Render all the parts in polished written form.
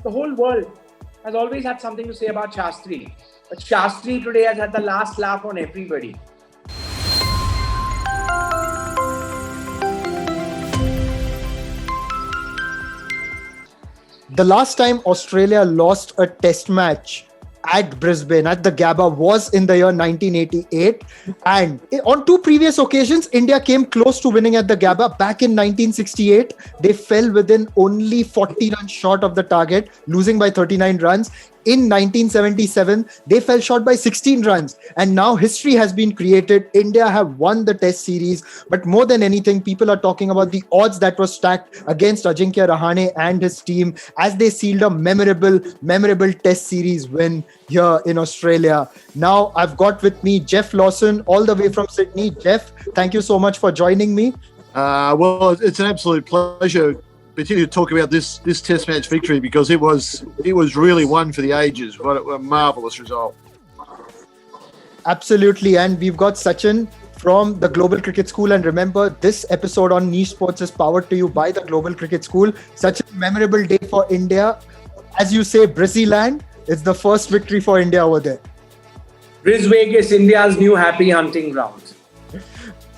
The whole world has always had something to say about Shastri. But Shastri today has had the last laugh on everybody. The last time Australia lost a test match at Brisbane, at the Gabba, was in the year 1988. And on two previous occasions, India came close to winning at the Gabba. Back in 1968, they fell within only 40 runs short of the target, losing by 39 runs. In 1977, they fell short by 16 runs. And now history has been created. India have won the test series. But more than anything, people are talking about the odds that were stacked against Ajinkya Rahane and his team as they sealed a memorable test series win here in Australia. Now I've got with me Geoff Lawson all the way from Sydney. Geoff, thank you so much for joining me. Well, it's an absolute pleasure, particularly to talk about this test match victory, because it was really one for the ages. What a marvellous result. Absolutely. And we've got Sachin from the Global Cricket School. And remember, this episode on Niche Sports is powered to you by the Global Cricket School. Such a memorable day for India. As you say, Brazil, it's the first victory for India over there. Brisbane is India's new happy hunting ground.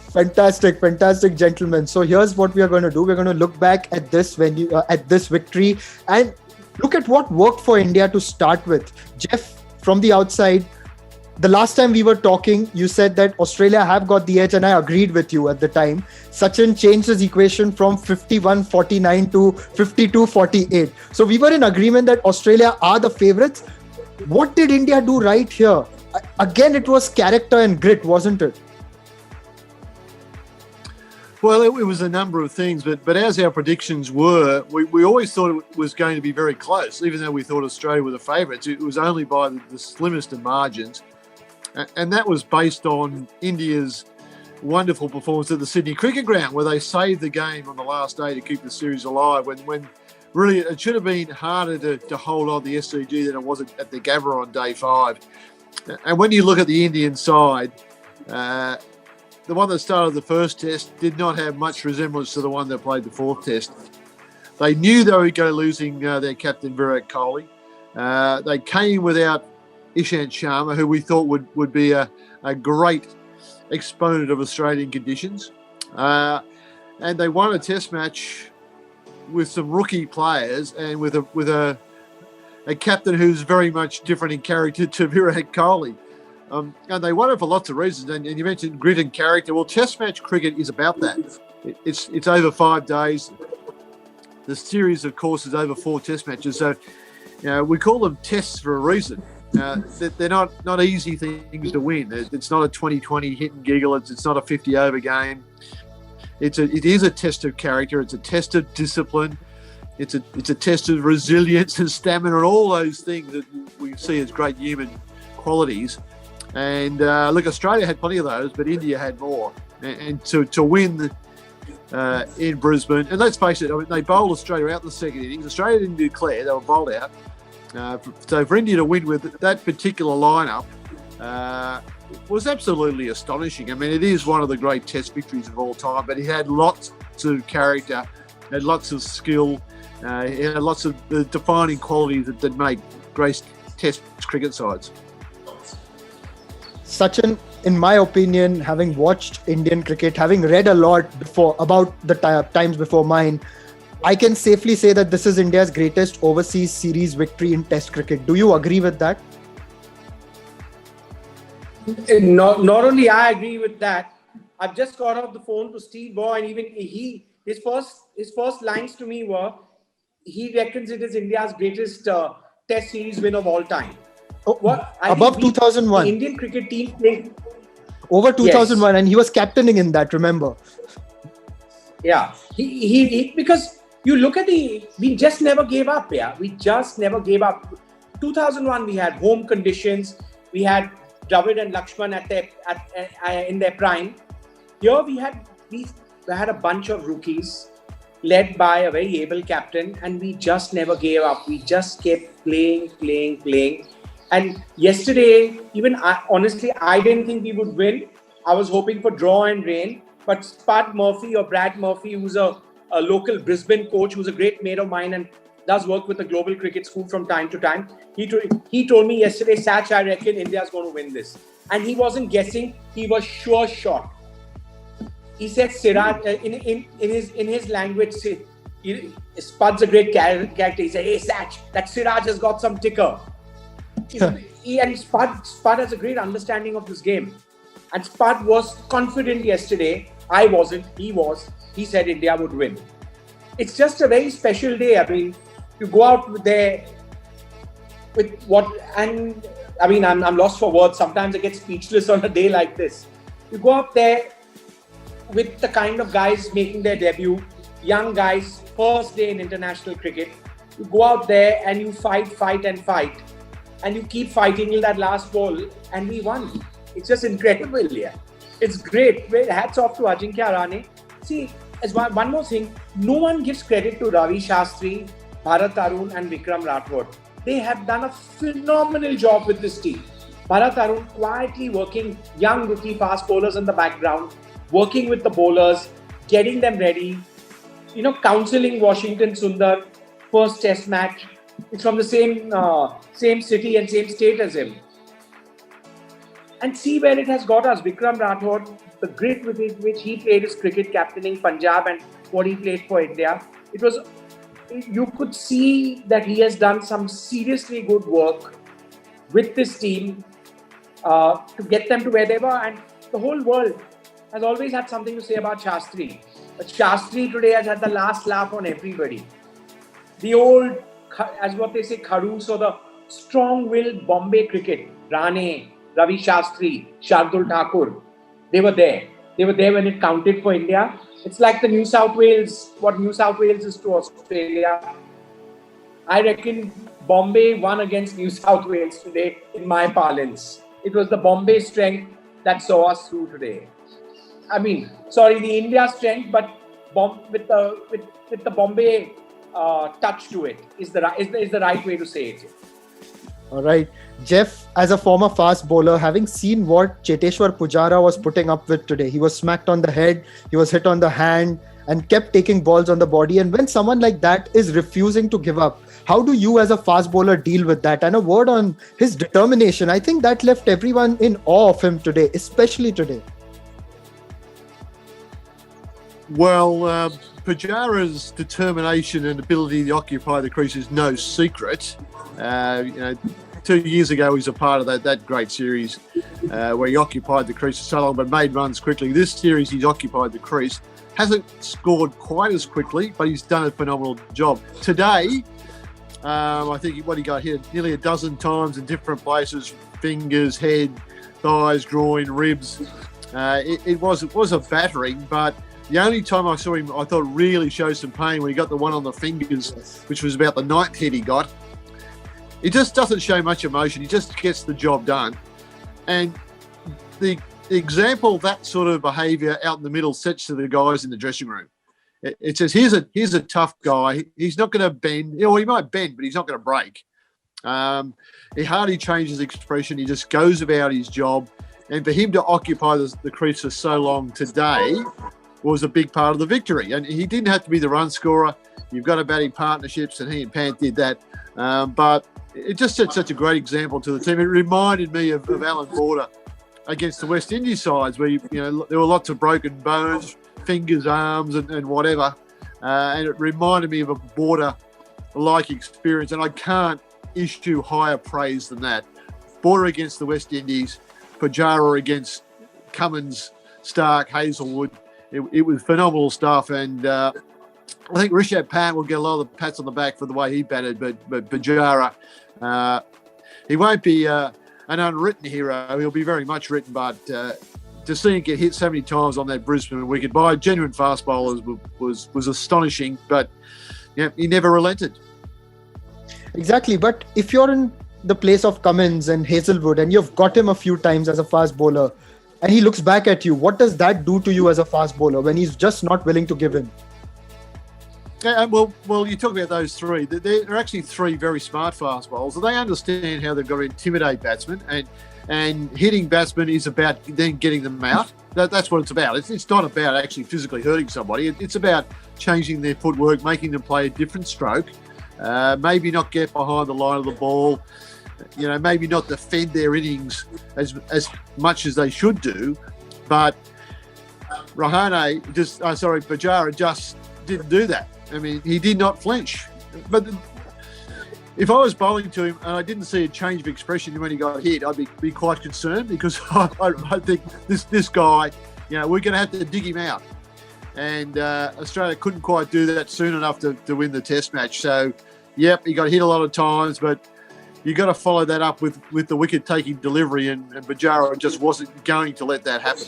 Fantastic, gentlemen. So here's what we are going to do. We're going to look back at this victory and look at what worked for India to start with. Geoff, from the outside, the last time we were talking, you said that Australia have got the edge, and I agreed with you at the time. Sachin changed his equation from 51-49 to 52-48. So we were in agreement that Australia are the favourites. What did India do right here? Again, it was character and grit, wasn't it? Well, it was a number of things, but as our predictions were, we always thought it was going to be very close, even though we thought Australia were the favourites. It was only by the slimmest of margins. And that was based on India's wonderful performance at the Sydney Cricket Ground, where they saved the game on the last day to keep the series alive, when really it should have been harder to hold on the SCG than it was at the Gabba on day 5. And when you look at the Indian side, the one that started the first test did not have much resemblance to the one that played the fourth test. They knew they were going losing their captain Virat Kohli. They came without Ishant Sharma, who we thought would be a great exponent of Australian conditions. And they won a test match with some rookie players and with a captain who's very much different in character to Virat Kohli. And they won it for lots of reasons. And you mentioned grit and character. Well, test match cricket is about that. It's over 5 days. The series, of course, is over 4 test matches. So, we call them tests for a reason. They're not easy things to win. It's not a 20-20 hit and giggle. It's not a 50-over game. It is a test of character. It's a test of discipline. It's a test of resilience and stamina and all those things that we see as great human qualities. And look, Australia had plenty of those, but India had more. And to win in Brisbane, and let's face it, I mean, they bowled Australia out in the second innings. Australia didn't declare; they were bowled out. So for India to win with that particular lineup was absolutely astonishing. I mean, it is one of the great Test victories of all time. But he had lots of character, had lots of skill, he had lots of the defining qualities that make great Test cricket sides. Sachin, in my opinion, having watched Indian cricket, having read a lot about the times before mine, I can safely say that this is India's greatest overseas series victory in Test cricket. Do you agree with that? Not only I agree with that. I've just got off the phone to Steve Waugh, and even his first lines to me were, he reckons it is India's greatest Test series win of all time. Above 2001. The Indian cricket team played over 2001, yes. And he was captaining in that, remember? Yeah, he because you look at we just never gave up. Yeah, we just never gave up. 2001, we had home conditions. We had Dravid and Lakshman in their prime. Here we had a bunch of rookies led by a very able captain, and we just never gave up. We just kept playing. And yesterday, even honestly, I didn't think we would win. I was hoping for draw and rain. But Spud Murphy or Brad Murphy, who's a local Brisbane coach, who's a great mate of mine, and does work with the Global Cricket School from time to time. He told me yesterday, Sach, I reckon India's going to win this. And he wasn't guessing, he was sure shot. He said Siraj, in his language, Spud's a great character. He said, hey Sach, that Siraj has got some ticker. And Spud has a great understanding of this game. And Spud was confident yesterday. I wasn't, he was. He said India would win. It's just a very special day. I mean, you go out there with what, and I mean, I'm lost for words. Sometimes I get speechless on a day like this. You go out there with the kind of guys making their debut, young guys, first day in international cricket. You go out there and you fight. And you keep fighting till that last ball, and we won. It's just incredible, yeah. It's great. Hats off to Ajinkya Rahane. See, as one more thing, no one gives credit to Ravi Shastri, Bharat Arun and Vikram Rathod. They have done a phenomenal job with this team. Bharat Arun quietly working young rookie fast bowlers in the background, working with the bowlers, getting them ready, counseling Washington Sundar, first test match. It's from the same city and same state as him. And see where it has got us. Vikram Rathod, the grit with which he played his cricket, captaining Punjab and what he played for India. You could see that he has done some seriously good work with this team to get them to where they were. And the whole world has always had something to say about Shastri. But Shastri today has had the last laugh on everybody. The old, as what they say, Kharoos, or the strong-willed Bombay cricket, Rahane, Ravi Shastri, Shardul Thakur, they were there. They were there when it counted for India. It's like the New South Wales, what New South Wales is to Australia. I reckon Bombay won against New South Wales today in my parlance. It was the Bombay strength that saw us through today. I mean, sorry, the India strength, but with the Bombay touch to it is the right way to say it. All right. Geoff, as a former fast bowler, having seen what Cheteshwar Pujara was putting up with today, he was smacked on the head, he was hit on the hand and kept taking balls on the body. And when someone like that is refusing to give up, how do you as a fast bowler deal with that? And a word on his determination. I think that left everyone in awe of him today, especially today. Well, Pujara's determination and ability to occupy the crease is no secret. 2 years ago, he was a part of that great series where he occupied the crease for so long but made runs quickly. This series, he's occupied the crease. Hasn't scored quite as quickly, but he's done a phenomenal job. Today, I think what he got hit nearly a dozen times in different places, fingers, head, thighs, groin, ribs. It was a battering, but the only time I saw him, I thought really showed some pain when he got the one on the fingers, which was about the ninth hit he got. He just doesn't show much emotion. He just gets the job done. And the example that sort of behaviour out in the middle sets to the guys in the dressing room. It says, here's a tough guy. He's not going to bend. He might bend, but he's not going to break. He hardly changes expression. He just goes about his job. And for him to occupy the crease for so long today was a big part of the victory. And he didn't have to be the run scorer. You've got a batting partnerships, and he and Pant did that. But it just set such a great example to the team. It reminded me of Alan Border against the West Indies sides, where there were lots of broken bones, fingers, arms, and whatever. And it reminded me of a Border-like experience. And I can't issue higher praise than that. Border against the West Indies, Pujara against Cummins, Stark, Hazelwood. It was phenomenal stuff, and I think Rishabh Pant will get a lot of the pats on the back for the way he batted, but Pujara, he won't be an unwritten hero. He'll be very much written, but to see him get hit so many times on that Brisbane wicket by genuine fast bowlers was astonishing, but he never relented. Exactly, but if you're in the place of Cummins and Hazelwood and you've got him a few times as a fast bowler and he looks back at you, what does that do to you as a fast bowler when he's just not willing to give in? Yeah, well, you talk about those three. They're actually three very smart fast bowlers. They understand how they've got to intimidate batsmen, and hitting batsmen is about then getting them out. That's what it's about. It's not about actually physically hurting somebody. It's about changing their footwork, making them play a different stroke, maybe not get behind the line of the ball, maybe not defend their innings as much as they should do, but Bajaj just didn't do that. I mean, he did not flinch. But if I was bowling to him and I didn't see a change of expression when he got hit, I'd be quite concerned, because I think this guy, we're going to have to dig him out. And Australia couldn't quite do that soon enough to win the Test match. So, yep, he got hit a lot of times, but you got to follow that up with the wicket-taking delivery, and Bajaj just wasn't going to let that happen.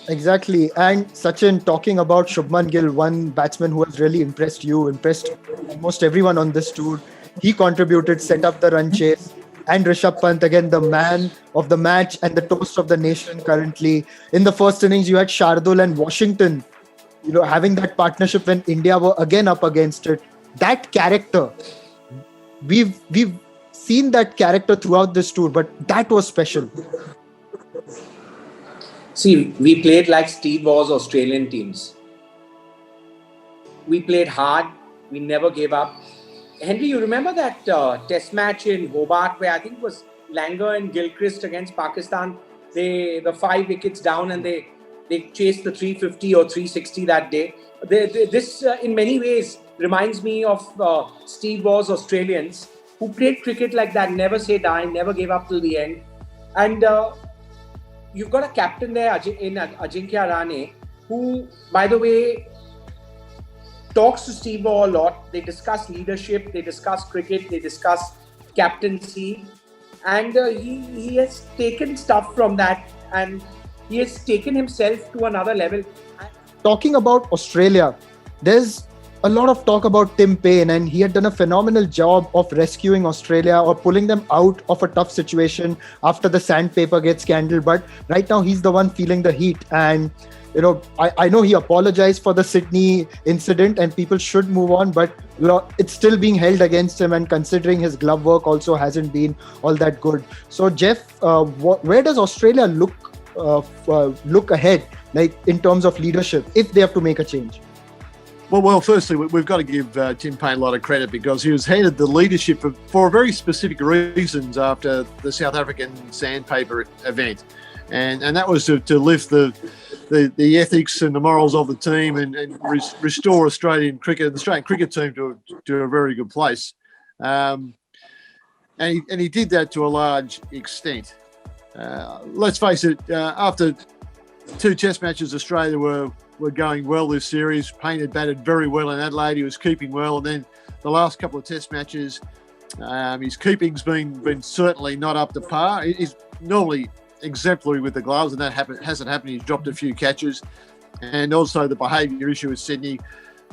Exactly. And Sachin, talking about Shubman Gill, one batsman who has really impressed almost everyone on this tour. He contributed, set up the run chase. And Rishabh Pant, again, the man of the match and the toast of the nation currently. In the first innings, you had Shardul and Washington, having that partnership when India were again up against it. That character, we've seen that character throughout this tour, but that was special. See, we played like Steve Waugh's Australian teams. We played hard. We never gave up. Henry, you remember that test match in Hobart where I think it was Langer and Gilchrist against Pakistan? They 5 wickets down and they chased the 350 or 360 that day. This in many ways reminds me of Steve Waugh's Australians who played cricket like that, never say die, never gave up till the end. And you've got a captain there in Ajinkya Rahane, who, by the way, talks to Steve Waugh a lot. They discuss leadership, they discuss cricket, they discuss captaincy, and he has taken stuff from that, and he has taken himself to another level. Talking about Australia, there's a lot of talk about Tim Paine, and he had done a phenomenal job of rescuing Australia or pulling them out of a tough situation after the Sandpaper Gate scandal. But right now he's the one feeling the heat. And I know he apologized for the Sydney incident and people should move on, but it's still being held against him, and considering his glove work also hasn't been all that good. So Geoff, where does Australia look ahead, like in terms of leadership, if they have to make a change? Well, firstly, we've got to give Tim Paine a lot of credit, because he was headed the leadership for very specific reasons after the South African Sandpaper event. And that was to lift the ethics and the morals of the team and restore Australian cricket, the Australian cricket team to a very good place. And he did that to a large extent. Let's face it, after 2 Test matches, Australia were going well this series. Paine had batted very well in Adelaide. He was keeping well, and then the last couple of Test matches, his keeping's been certainly not up to par. He's normally exemplary with the gloves, and that hasn't happened. He's dropped a few catches, and also the behaviour issue with Sydney,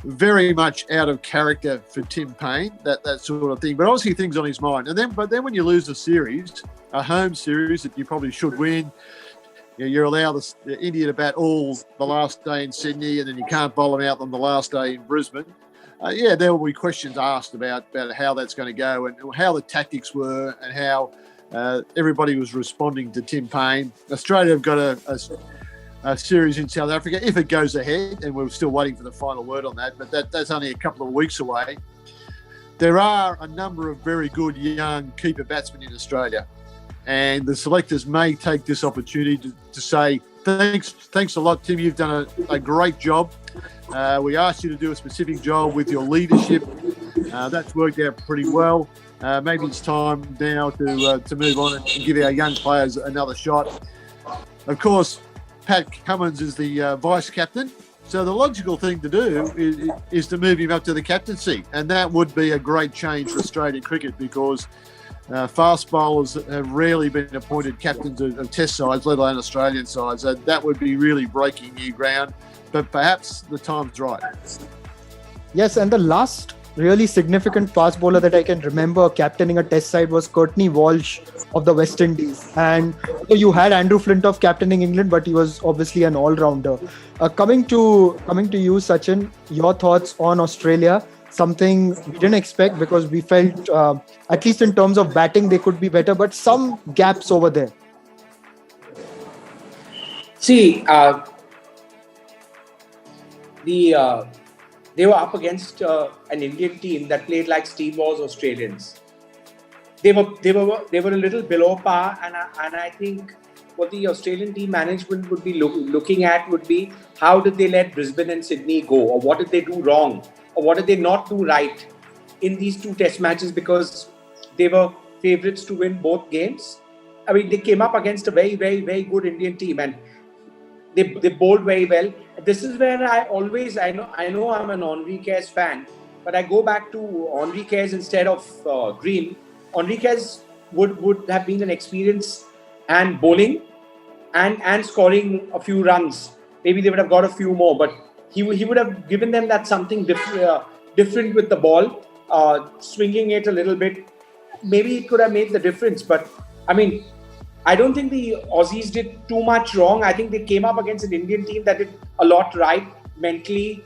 very much out of character for Tim Paine, that sort of thing. But obviously things on his mind. But then when you lose a home series that you probably should win, you allow the India to bat all the last day in Sydney, and then you can't bowl them out on the last day in Brisbane. There will be questions asked about how that's going to go and how the tactics were and how everybody was responding to Tim Paine. Australia have got a series in South Africa, if it goes ahead, and we're still waiting for the final word on that, but that's only a couple of weeks away. There are a number of very good young keeper batsmen in Australia, and the selectors may take this opportunity to say, thanks a lot, Tim, you've done a great job. We asked you to do a specific job with your leadership. That's worked out pretty well. Maybe it's time now to move on and give our young players another shot. Of course, Pat Cummins is the vice-captain, so the logical thing to do is to move him up to the captaincy, and that would be a great change for Australian cricket, because fast bowlers have rarely been appointed captains of Test sides, let alone Australian sides. So that would be really breaking new ground, but perhaps the time's right. Yes, and the last really significant fast bowler that I can remember captaining a Test side was Courtney Walsh of the West Indies. And you had Andrew Flintoff captaining England, but he was obviously an all-rounder. Coming to you, Sachin, your thoughts on Australia? Something we didn't expect, because we felt, at least in terms of batting, they could be better, but some gaps over there. See, the they were up against an Indian team that played like Steve Waugh's Australians. They were a little below par, and I think what the Australian team management would be looking at would be how did they let Brisbane and Sydney go, or what did they do wrong, or what did they not do right in these two test matches, because they were favourites to win both games. I mean, they came up against a very, very, very good Indian team, and they bowled very well. This is where I know I'm an Enriquez fan, but I go back to Enriquez instead of Green. Enriquez would have been an experience and bowling and scoring a few runs. Maybe they would have got a few more, but he would have given them that something different with the ball, swinging it a little bit. Maybe it could have made the difference, but I mean, I don't think the Aussies did too much wrong. I think they came up against an Indian team that did a lot right mentally.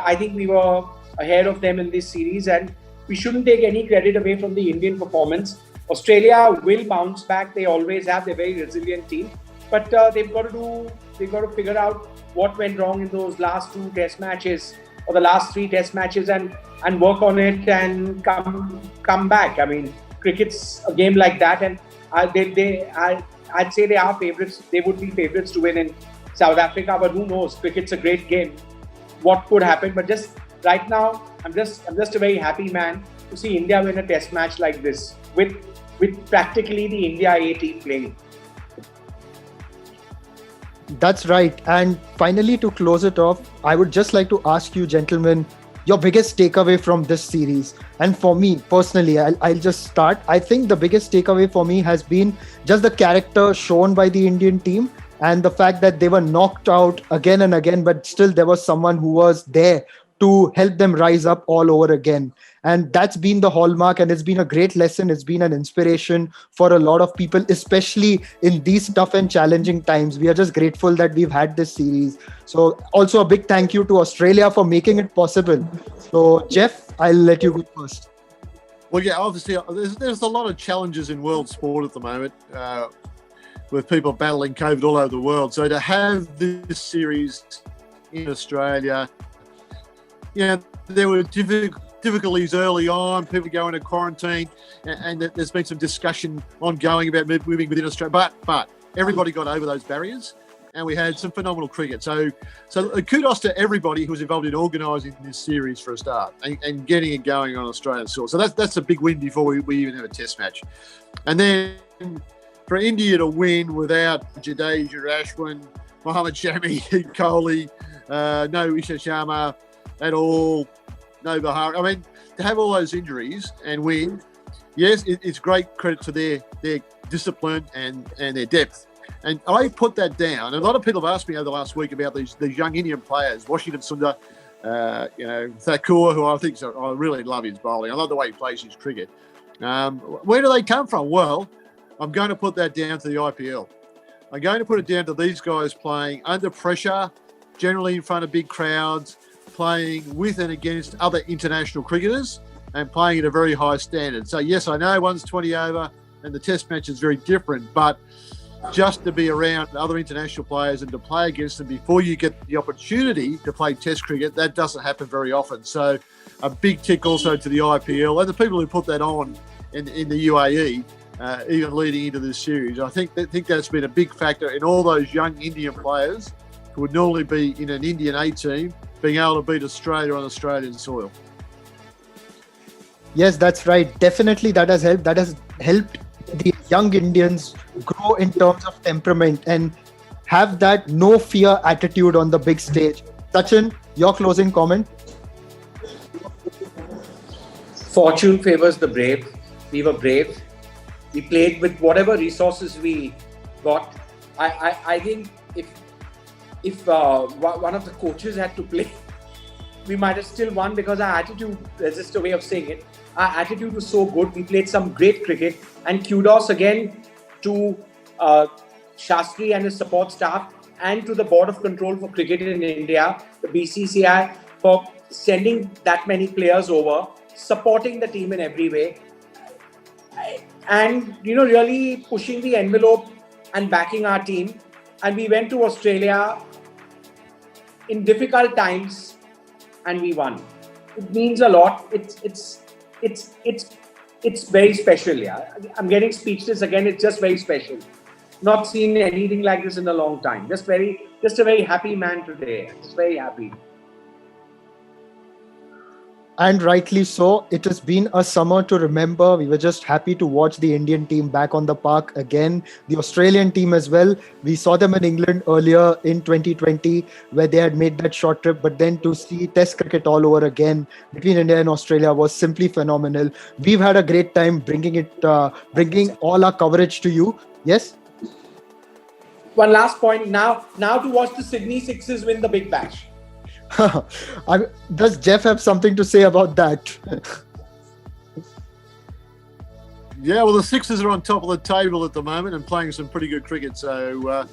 I think we were ahead of them in this series, and we shouldn't take any credit away from the Indian performance. Australia will bounce back. They always have. They're a very resilient team, but they've got to figure out what went wrong in those last two test matches or the last three test matches and work on it and come back. I mean, cricket's a game like that, and I'd say they are favourites. They would be favourites to win in South Africa, but who knows? Cricket's a great game. What could happen? But just right now, I'm just a very happy man to see India win a test match like this with practically the India A team playing. That's right. And finally, to close it off, I would just like to ask you, gentlemen, your biggest takeaway from this series. And for me personally, I'll just start. I think the biggest takeaway for me has been just the character shown by the Indian team and the fact that they were knocked out again and again, but still there was someone who was there to help them rise up all over again. And that's been the hallmark, and it's been a great lesson. It's been an inspiration for a lot of people, especially in these tough and challenging times. We are just grateful that we've had this series. So also a big thank you to Australia for making it possible. So Geoff, I'll let you go first. Well, yeah, obviously there's a lot of challenges in world sport at the moment, with people battling COVID all over the world. So to have this series in Australia, yeah, there were difficulties early on, people going into quarantine, and there's been some discussion ongoing about moving within Australia. But everybody got over those barriers, and we had some phenomenal cricket. So kudos to everybody who was involved in organising this series for a start and getting it going on Australian soil. So that's a big win before we even have a test match. And then for India to win without Jadeja, Ashwin, Mohammad Shami, Kohli, no Isha Sharma at all, no Bahar. I mean, to have all those injuries and win, yes, it's great credit to their discipline and their depth. And I put that down. And a lot of people have asked me over the last week about these young Indian players, Washington Sundar, Thakur, who I really love his bowling. I love the way he plays his cricket. Where do they come from? Well, I'm going to put that down to the IPL. I'm going to put it down to these guys playing under pressure, generally in front of big crowds, playing with and against other international cricketers and playing at a very high standard. So yes, I know one's 20 over and the test match is very different, but just to be around other international players and to play against them before you get the opportunity to play test cricket, that doesn't happen very often. So a big tick also to the IPL and the people who put that on in the UAE, even leading into this series. I think that's been a big factor in all those young Indian players who would normally be in an Indian A team being able to beat Australia on Australian soil. Yes, that's right. Definitely that has helped. That has helped the young Indians grow in terms of temperament and have that no fear attitude on the big stage. Sachin, your closing comment? Fortune favors the brave. We were brave. We played with whatever resources we got. I think if one of the coaches had to play, we might have still won because our attitude, there's just a way of saying it, our attitude was so good. We played some great cricket, and kudos again to Shastri and his support staff and to the Board of Control for Cricket in India, the BCCI, for sending that many players over, supporting the team in every way, and really pushing the envelope and backing our team. And we went to Australia in difficult times and we won. It means a lot. It's very special. Yeah, I'm getting speechless again. It's just very special. Not seen anything like this in a long time. Just a very happy man today. Just very happy. And rightly so. It has been a summer to remember. We were just happy to watch the Indian team back on the park again. The Australian team as well. We saw them in England earlier in 2020 where they had made that short trip. But then to see Test cricket all over again between India and Australia was simply phenomenal. We've had a great time bringing all our coverage to you. Yes? One last point. Now to watch the Sydney Sixers win the Big Bash. Does Geoff have something to say about that? Yeah, well, the Sixers are on top of the table at the moment and playing some pretty good cricket. So,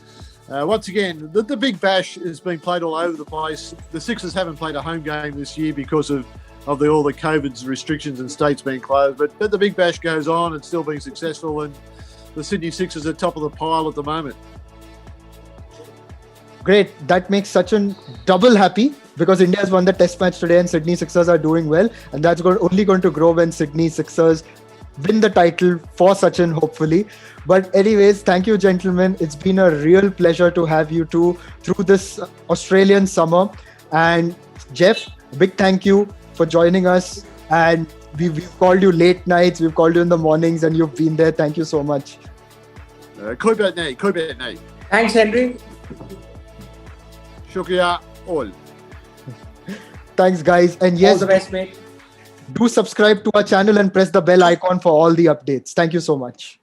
once again, the Big Bash is being played all over the place. The Sixers haven't played a home game this year because of all the COVID restrictions and states being closed. But the Big Bash goes on and still being successful. And the Sydney Sixers are top of the pile at the moment. Great. That makes Sachin double happy because India has won the test match today and Sydney Sixers are doing well. And that's only going to grow when Sydney Sixers win the title for Sachin, hopefully. But anyways, thank you, gentlemen. It's been a real pleasure to have you two through this Australian summer. And Geoff, big thank you for joining us. And we've called you late nights, we've called you in the mornings, and you've been there. Thank you so much. Koi bet nahi. Thanks, Henry. Shukriya all. Thanks, guys. And yes, all the best, mate. do subscribe to our channel and press the bell icon for all the updates. Thank you so much.